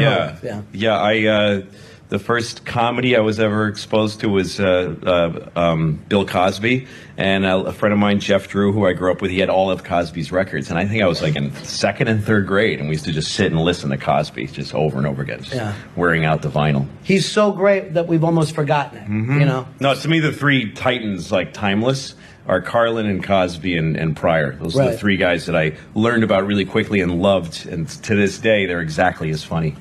Yeah. Yeah. The first comedy I was ever exposed to was Bill Cosby, and a friend of mine, Jeff Drew, who I grew up with, he had all of Cosby's records, and I think I was like in second and third grade, and we used to just sit and listen to Cosby just over and over again, just wearing out the vinyl. He's so great that we've almost forgotten it, you know? No, to me, the three titans, like timeless, are Carlin and Cosby and Pryor. Those are the three guys that I learned about really quickly and loved, and to this day, they're exactly as funny.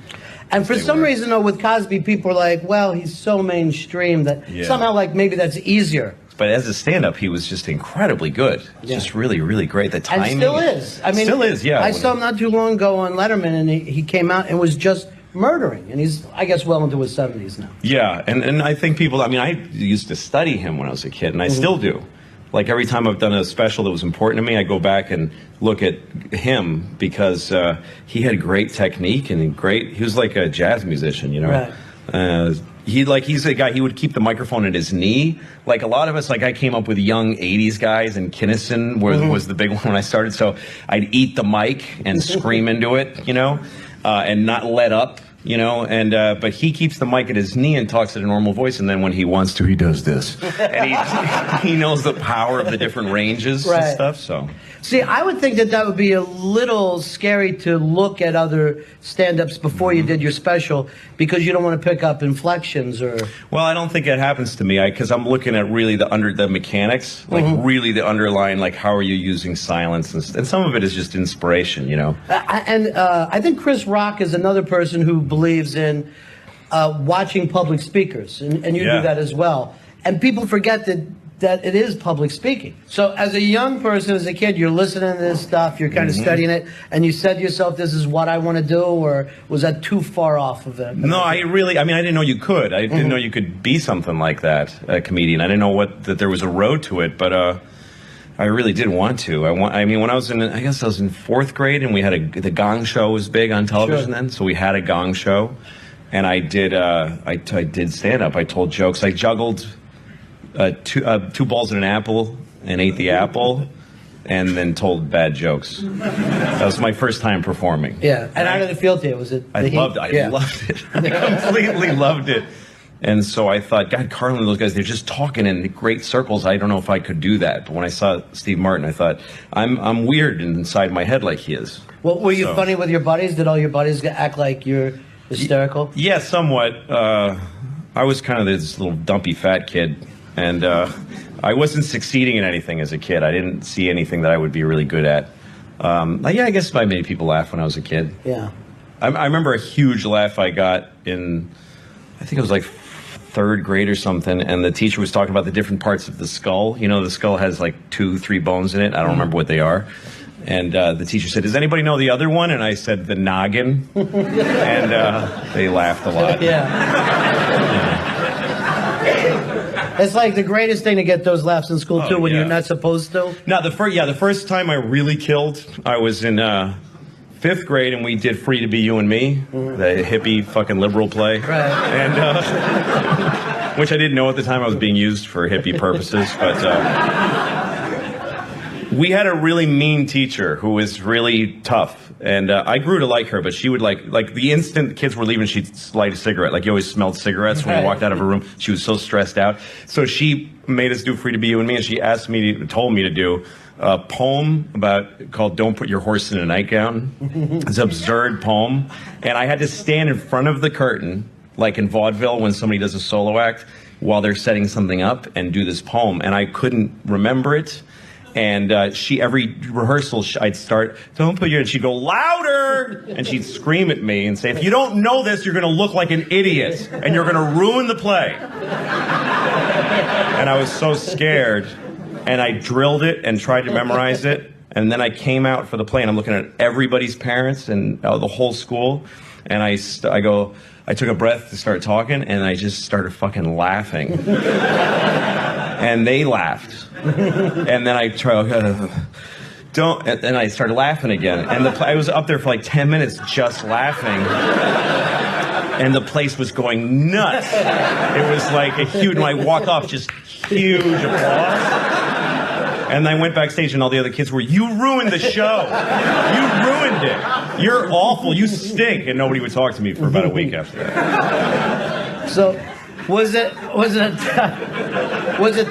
And for some reason, though, with Cosby, people are like, well, he's so mainstream that somehow, like, maybe that's easier. But as a stand-up, he was just incredibly good. Just really, really great. The timing. And still is. I mean, still is, yeah. I saw him not too long ago on Letterman, and he came out and was just murdering. And he's, I guess, well into his 70s now. Yeah, and I think people, I mean, I used to study him when I was a kid, and I still do. Like, every time I've done a special that was important to me, I go back and look at him because he had great technique and he was like a jazz musician, you know? Right. He's a guy, he would keep the microphone at his knee. Like a lot of us, like I came up with young 80s guys, and Kinnison was the big one when I started. So I'd eat the mic and scream into it, you know, and not let up. You know, and but he keeps the mic at his knee and talks at a normal voice, and then when he wants to, he does this. And he knows the power of the different ranges and stuff, so. See, I would think that would be a little scary to look at other stand-ups before you did your special, because you don't want to pick up inflections or... Well, I don't think it happens to me, because I'm looking at really the mechanics, like really the underlying, like how are you using silence, and some of it is just inspiration, you know. I think Chris Rock is another person who believes in watching public speakers, and you do that as well. And people forget that it is public speaking. So as a young person, as a kid, you're listening to this stuff, you're kind of studying it, and you said to yourself, this is what I want to do, or was that too far off of it? No, I didn't know you could. I didn't know you could be something like that, a comedian. I didn't know that there was a road to it, but I really did want to. I mean, when I was in fourth grade, and we had the Gong Show was big on television then, so we had a Gong Show, and I did I did stand-up. I told jokes. I juggled two balls and an apple and ate the apple, and then told bad jokes. That was my first time performing. Yeah, and how did it feel to you? Was it? I loved it. I completely loved it. And so I thought, God, Carlin and those guys, they're just talking in great circles. I don't know if I could do that. But when I saw Steve Martin, I thought, I'm weird inside my head like he is. Well, were you funny with your buddies? Did all your buddies act like you're hysterical? Yeah, somewhat. I was kind of this little dumpy fat kid. And I wasn't succeeding in anything as a kid. I didn't see anything that I would be really good at. I guess I made people laugh when I was a kid. Yeah. I remember a huge laugh I got in, I think it was like third grade or something, and the teacher was talking about the different parts of the skull. You know, the skull has like 2-3 bones in it. I don't remember what they are. And the teacher said, does anybody know the other one? And I said, the noggin. And they laughed a lot. It's like the greatest thing to get those laughs in school, too, when you're not supposed to. No, the first time I really killed, I was in fifth grade, and we did Free to Be You and Me, the hippie fucking liberal play. Right. And, which I didn't know at the time I was being used for hippie purposes, but we had a really mean teacher who was really tough. And I grew to like her, but she would like the instant the kids were leaving, she'd light a cigarette. Like you always smelled cigarettes when you walked out of a room. She was so stressed out. So she made us do Free to Be You and Me, and she told me to do a poem called Don't Put Your Horse in a Nightgown. It's an absurd poem. And I had to stand in front of the curtain, like in vaudeville when somebody does a solo act, while they're setting something up, and do this poem. And I couldn't remember it. And every rehearsal, I'd start, don't put your, and she'd go, louder! And she'd scream at me and say, if you don't know this, you're going to look like an idiot, and you're going to ruin the play. And I was so scared, and I drilled it and tried to memorize it, and then I came out for the play, and I'm looking at everybody's parents and the whole school, and I took a breath to start talking, and I just started fucking laughing. And they laughed. And then I and I started laughing again. And I was up there for like 10 minutes just laughing. And the place was going nuts. It was like a huge, when I walked off, just huge applause. And I went backstage, and all the other kids were, "You ruined the show. You ruined it. You're awful. You stink." And nobody would talk to me for about a week after that. So, was it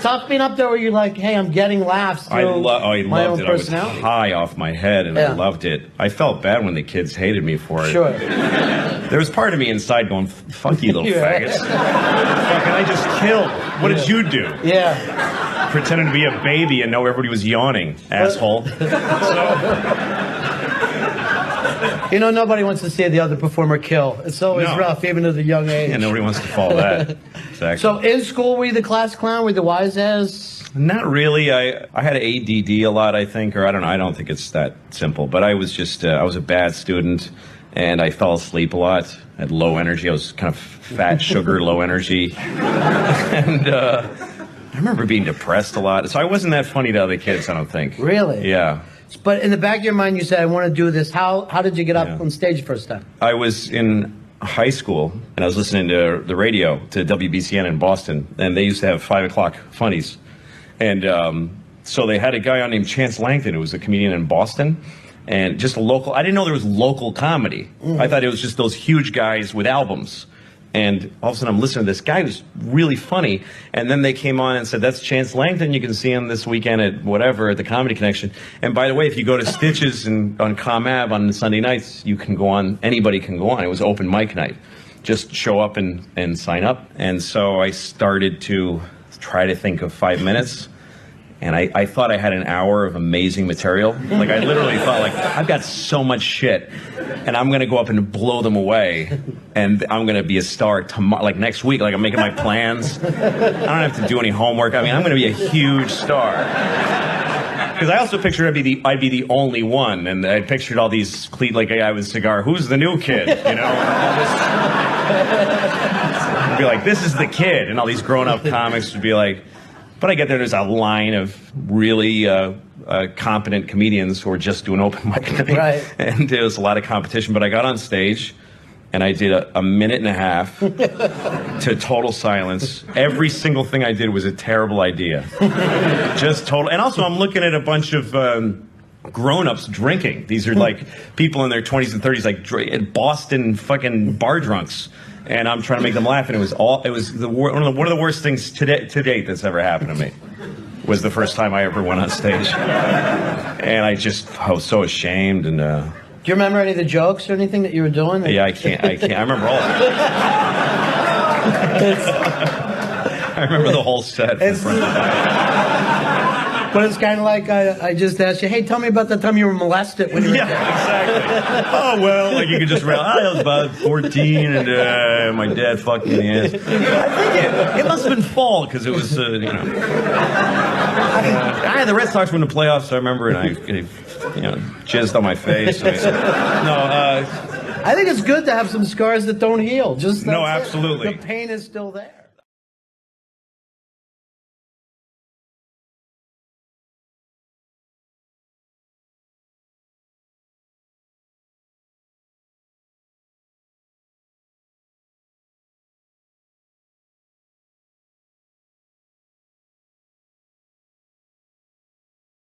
tough being up there? Where you're like, "Hey, I'm getting laughs through I my loved own it. I was personality"? high off my head, and I loved it. I felt bad when the kids hated me for it. Sure. There was part of me inside going, "Fuck you, little faggots. Fucking, I just killed. What did you do?" Yeah. Pretending to be a baby and know everybody was yawning, asshole. You know, nobody wants to see the other performer kill. It's always rough, even at a young age. Yeah, nobody wants to follow that. Exactly. So in school, were you the class clown? Were you the wise ass? Not really. I had ADD a lot, I think, or I don't know. I don't think it's that simple. But I was just, I was a bad student, and I fell asleep a lot. I had low energy. I was kind of fat, sugar, low energy. And I remember being depressed a lot. So I wasn't that funny to other kids, I don't think. Really? Yeah. But in the back of your mind, you said, "I want to do this." How did you get up on stage first time? I was in high school, and I was listening to the radio, to WBCN in Boston, and they used to have 5 o'clock funnies. And so they had a guy on named Chance Langton, who was a comedian in Boston, and just a local. I didn't know there was local comedy. I thought it was just those huge guys with albums. And all of a sudden I'm listening to this guy who's really funny. And then they came on and said, "That's Chance Langton. You can see him this weekend at whatever, at the Comedy Connection. And by the way, if you go to Stitches and on ComAb on Sunday nights, you can go on. Anybody can go on." It was open mic night. Just show up and sign up. And so I started to try to think of 5 minutes. And I thought I had an hour of amazing material. Like, I literally thought, like, I've got so much shit, and I'm going to go up and blow them away, and I'm going to be a star tomorrow, like next week. Like, I'm making my plans. I don't have to do any homework. I mean, I'm going to be a huge star. Because I also pictured I'd be the only one, and I pictured all these, like a guy with a cigar, "Who's the new kid?" You know? I'd be like, "This is the kid," and all these grown-up comics would be like. But I get there's a line of really competent comedians who are just doing open mic night. Right. And there was a lot of competition. But I got on stage, and I did a minute and a half to total silence. Every single thing I did was a terrible idea. Just total. And also, I'm looking at a bunch of grown-ups drinking. These are like people in their 20s and 30s, like Boston fucking bar drunks. And I'm trying to make them laugh, and it was one of the worst things to date that's ever happened to me. Was the first time I ever went on stage, and I was so ashamed. And do you remember any of the jokes or anything that you were doing? Yeah, I can't. I remember all of it. I remember the whole set. But it's kind of like I just asked you, "Hey, tell me about the time you were molested when you were exactly. Oh, well, like you could just I was about 14, and my dad fucked me in the ass. I think it must have been fall, because it was, you know. The Red Sox won the playoffs, I remember, and I jizzed on my face. And I said, I think it's good to have some scars that don't heal. Just no, absolutely. The pain is still there.